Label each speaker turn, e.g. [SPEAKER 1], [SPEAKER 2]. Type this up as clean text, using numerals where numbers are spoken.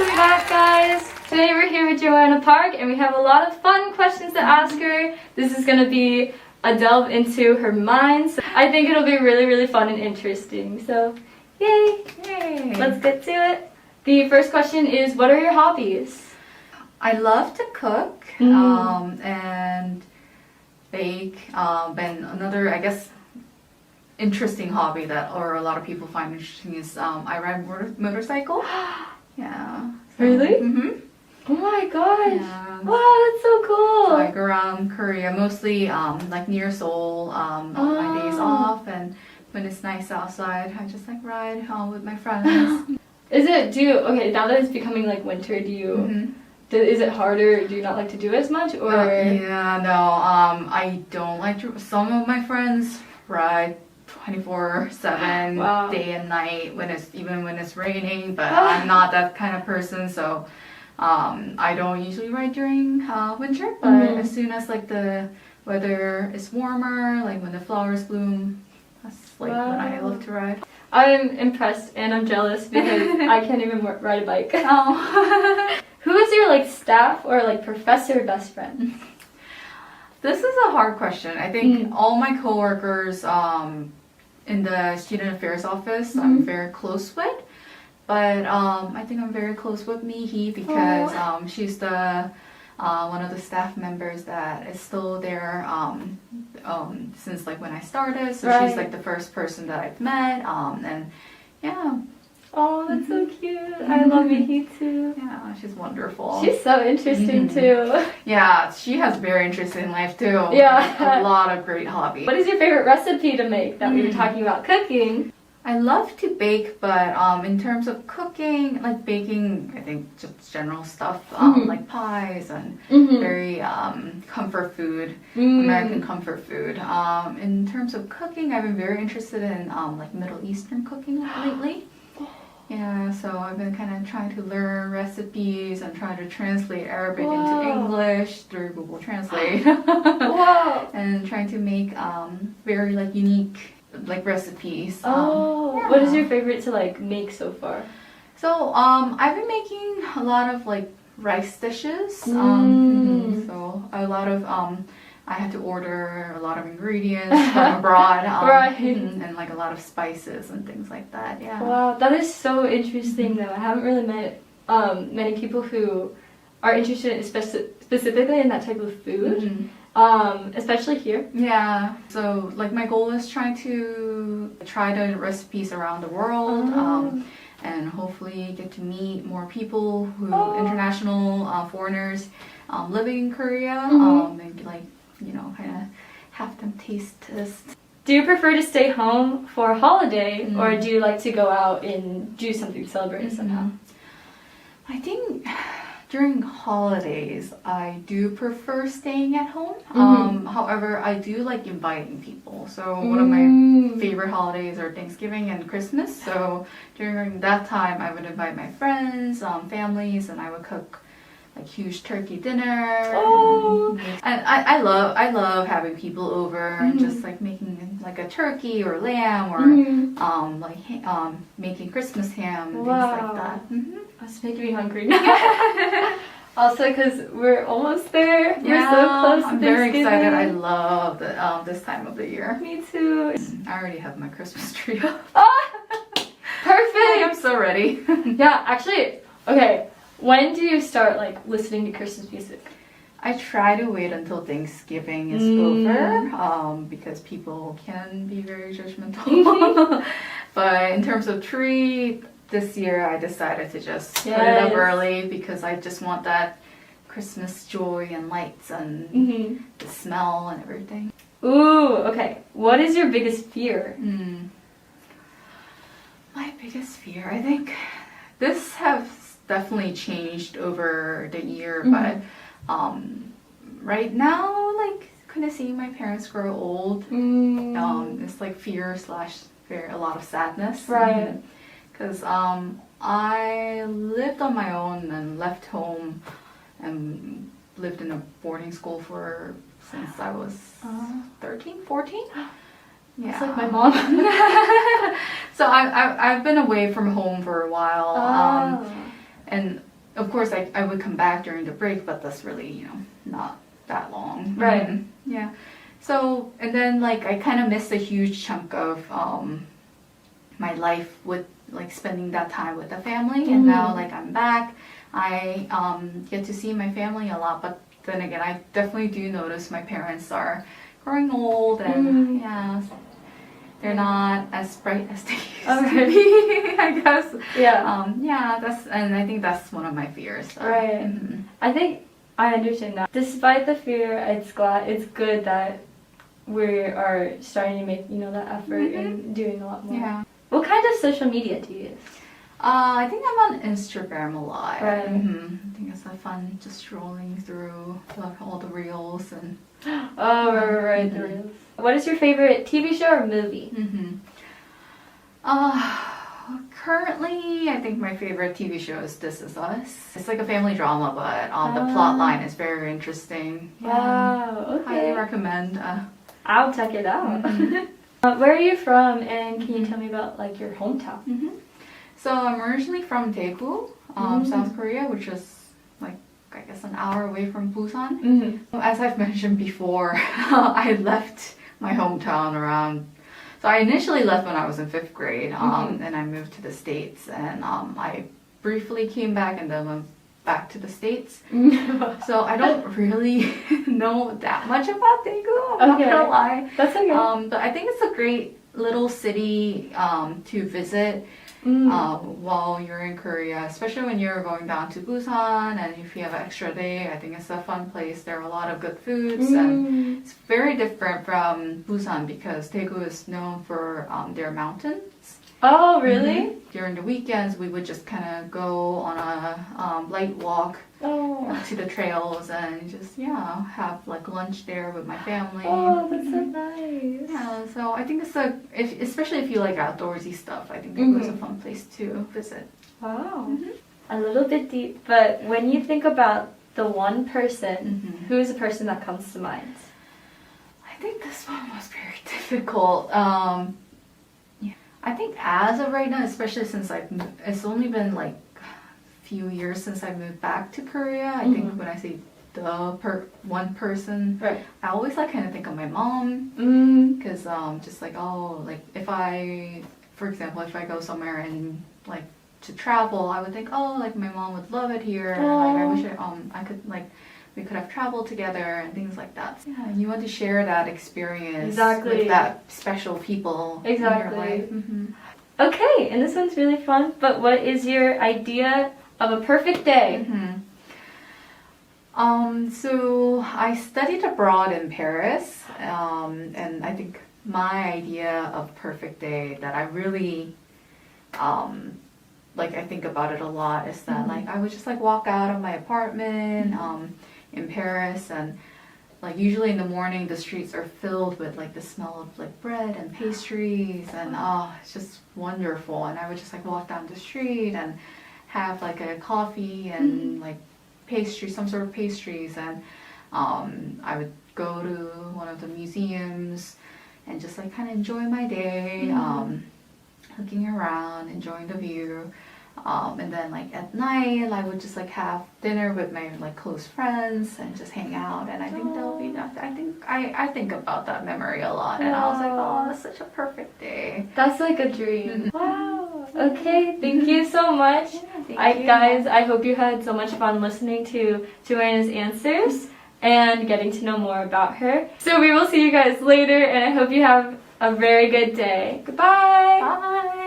[SPEAKER 1] welcome back, guys. Today we're here with Joanna Park and we have a lot of fun questions to ask her. This is going to be a delve into her mind. So I think it'll be really fun and interesting. So, yay! Let's get to it. The first question is, what are your hobbies?
[SPEAKER 2] I love to cook and bake. And another, I guess, interesting hobby that or a lot of people find interesting is I ride motorcycle. Yeah. So,
[SPEAKER 1] Really?
[SPEAKER 2] Mm-hmm.
[SPEAKER 1] Oh my gosh!
[SPEAKER 2] Yeah.
[SPEAKER 1] Wow, that's so cool!
[SPEAKER 2] So I go around Korea, mostly like near Seoul on my days off, and when it's nice outside, I just like ride with my friends.
[SPEAKER 1] Okay, now that it's becoming like winter, is it harder? Do you not like to do as much, or?
[SPEAKER 2] I don't like to. Some of my friends ride 24/7,
[SPEAKER 1] Wow.
[SPEAKER 2] day and night when it's raining, but I'm not that kind of person, so I don't usually ride during winter. But as soon as like the weather is warmer, like when the flowers bloom, that's like when I love to ride.
[SPEAKER 1] I'm impressed and I'm jealous because I can't even ride a bike.
[SPEAKER 2] Oh.
[SPEAKER 1] Who is your like staff or like professor best friend?
[SPEAKER 2] This is a hard question. I think all my coworkers in the student affairs office I'm very close with, but I think I'm very close with Mihi because she's the one of the staff members that is still there since like when I started. So she's like the first person that I've met, and yeah.
[SPEAKER 1] Oh, that's so cute. I love Mihi too.
[SPEAKER 2] Yeah, she's wonderful.
[SPEAKER 1] She's so interesting too.
[SPEAKER 2] Yeah, she has very interesting life too.
[SPEAKER 1] Yeah.
[SPEAKER 2] A lot of great hobbies.
[SPEAKER 1] What is your favorite recipe to make that we were talking about cooking?
[SPEAKER 2] I love to bake, but in terms of cooking, like baking, I think just general stuff, like pies and very comfort food, American comfort food. In terms of cooking, I've been very interested in like Middle Eastern cooking lately. Yeah, so I've been kind of trying to learn recipes and trying to translate Arabic into English through Google Translate.
[SPEAKER 1] Wow!
[SPEAKER 2] And trying to make very like unique like recipes.
[SPEAKER 1] What is your favorite to like make so far?
[SPEAKER 2] So I've been making a lot of like rice dishes. So a lot of I had to order a lot of ingredients from abroad, and like a lot of spices and things like that. Yeah.
[SPEAKER 1] Wow, that is so interesting though. I haven't really met many people who are interested in specifically in that type of food. Especially here. Yeah, so like my goal is trying to try the recipes around the world and hopefully get to meet more people who international foreigners living in Korea and like, you know, kind of have them taste this. Do you prefer to stay home for a holiday or do you like to go out and do something to celebrate it somehow?
[SPEAKER 2] I think during holidays, I do prefer staying at home. However, I do like inviting people. So one of my favorite holidays are Thanksgiving and Christmas. So during that time, I would invite my friends, families, and I would cook like huge turkey dinner. And I love having people over and just like making like a turkey or lamb or making Christmas ham and things like that.
[SPEAKER 1] That's making me hungry now. Also, because we're almost there. We're so close to
[SPEAKER 2] I'm very excited. I love this time of the year.
[SPEAKER 1] Me too.
[SPEAKER 2] I already have my Christmas tree up.
[SPEAKER 1] Perfect!
[SPEAKER 2] I'm so ready.
[SPEAKER 1] Yeah, actually, okay. When do you start like listening to Christmas music?
[SPEAKER 2] I try to wait until Thanksgiving is over because people can be very judgmental. But in terms of tree, this year I decided to just put it up early because I just want that Christmas joy and lights and the smell and everything.
[SPEAKER 1] Ooh, okay. What is your biggest fear?
[SPEAKER 2] My biggest fear, I think this has definitely changed over the year, but right now, like kind of seeing my parents grow old, it's like fear / a lot of sadness.
[SPEAKER 1] Right.
[SPEAKER 2] Because I lived on my own and left home and lived in a boarding school since I was 13, 14. Yeah.
[SPEAKER 1] It's like my mom.
[SPEAKER 2] So I've been away from home for a while. And of course, I would come back during the break, but that's really, you know, not that long.
[SPEAKER 1] Right.
[SPEAKER 2] Yeah. So, and then like I kind of missed a huge chunk of my life with like spending that time with the family, and now like I'm back, I get to see my family a lot, but then again, I definitely do notice my parents are growing old, and yeah, they're not as bright as they used to be, I guess.
[SPEAKER 1] Yeah.
[SPEAKER 2] Yeah, and I think that's one of my fears. So.
[SPEAKER 1] Right. I think I understand that. Despite the fear, it's good that we are starting to make, you know, that effort and doing a lot more.
[SPEAKER 2] Yeah.
[SPEAKER 1] What kind of social media do you use?
[SPEAKER 2] I think I'm on Instagram a lot.
[SPEAKER 1] Right.
[SPEAKER 2] I think it's fun just scrolling through all the reels and.
[SPEAKER 1] Oh, right, the reels. What is your favorite TV show or movie?
[SPEAKER 2] Currently, I think my favorite TV show is This Is Us. It's like a family drama, but the plot line is very interesting.
[SPEAKER 1] Wow, okay.
[SPEAKER 2] Highly recommend.
[SPEAKER 1] I'll check it out. Where are you from, and can you tell me about like your hometown?
[SPEAKER 2] So I'm originally from Daegu, South Korea, which is like I guess an hour away from Busan. As I've mentioned before, I left my hometown around. So I initially left when I was in 5th grade, and I moved to the States, and I briefly came back and then went back to the States. So I don't really know that much about Daegu, I'm not gonna lie.
[SPEAKER 1] That's okay.
[SPEAKER 2] But I think it's a great little city to visit while you're in Korea, especially when you're going down to Busan, and if you have an extra day, I think it's a fun place. There are a lot of good foods, and it's very different from Busan because Daegu is known for their mountains.
[SPEAKER 1] Oh, really?
[SPEAKER 2] During the weekends, we would just kind of go on a light walk to the trails and just have like lunch there with my family.
[SPEAKER 1] Oh, that's so nice.
[SPEAKER 2] Yeah, so I think it's especially if you like outdoorsy stuff, I think it was a fun place to visit.
[SPEAKER 1] Wow. A little bit deep, but when you think about the one person, who is the person that comes to mind?
[SPEAKER 2] I think this one was very difficult. I think as of right now, especially since it's only been like a few years since I moved back to Korea. I think when I say one person,
[SPEAKER 1] right,
[SPEAKER 2] I always like kind of think of my mom, because just like if for example, if I go somewhere and like to travel, I would think like my mom would love it here, and like I wish I could we could have traveled together and things like that. Yeah, you want to share that experience with that special people in your life.
[SPEAKER 1] Okay, and this one's really fun, but what is your idea of a perfect day?
[SPEAKER 2] So I studied abroad in Paris, and I think my idea of perfect day that I really I think about it a lot is that I would just walk out of my apartment in Paris, and usually in the morning the streets are filled with the smell of bread and pastries, and it's just wonderful. And I would just walk down the street and have a coffee and some sort of pastries, and I would go to one of the museums and just kind of enjoy my day, looking around, enjoying the view. And then at night I would just have dinner with my close friends and just hang out, and I think that'll be enough. I think about that memory a lot, and I was oh, that's such a perfect day.
[SPEAKER 1] That's a dream. Wow. Okay, thank you so much.
[SPEAKER 2] Thank you.
[SPEAKER 1] Guys, I hope you had so much fun listening to Joanna's answers and getting to know more about her. So we will see you guys later, and I hope you have a very good day. Goodbye.
[SPEAKER 2] Bye.